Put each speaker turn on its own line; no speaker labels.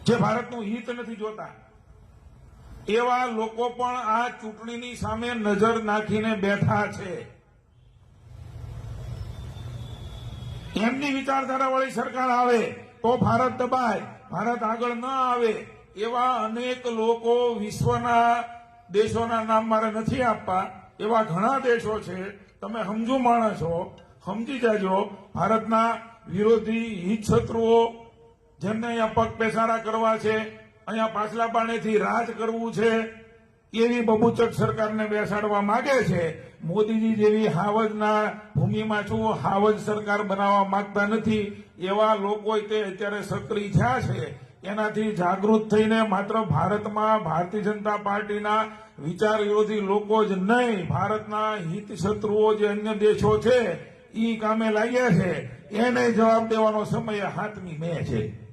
જે ભારતનું હિત નથી જોતા એવા લોકો પણ આ ચૂંટણીની સામે નજર નાખીને બેઠા છે. એમની વિચારધારાવાળી સરકાર આવે તો ભારત દબાય, ભારત આગળ ન આવે એવા અનેક લોકો વિશ્વના દેશોના નામ મારે નથી આપવા, એવા ઘણા દેશો છે. તમે સમજુ માણસ છો, સમજી જાજો. ભારતના વિરોધી હિત શત્રુઓ જેમને અહીંયા પગ પેસારા કરવા છે, અહીંયા પાછલા બાણેથી રાજ કરવું છે, એવી બબુચક સરકારને બેસાડવા માંગે છે. મોદીજી જેવી હાવજના ભૂમિમાં છું હાવજ સરકાર બનાવવા માંગતા નથી. એવા લોકો તે અત્યારે સક્રિય થયા છે. એનાથી જાગૃત થઈને માત્ર ભારતમાં ભારતીય જનતા પાર્ટીના વિચાર વિરોધી લોકો જ નહીં, ભારતના હિત શત્રુઓ જે અન્ય દેશો છે એ કામે લાગ્યા છે. એને જવાબ દેવાનો સમય 7મી મે છે.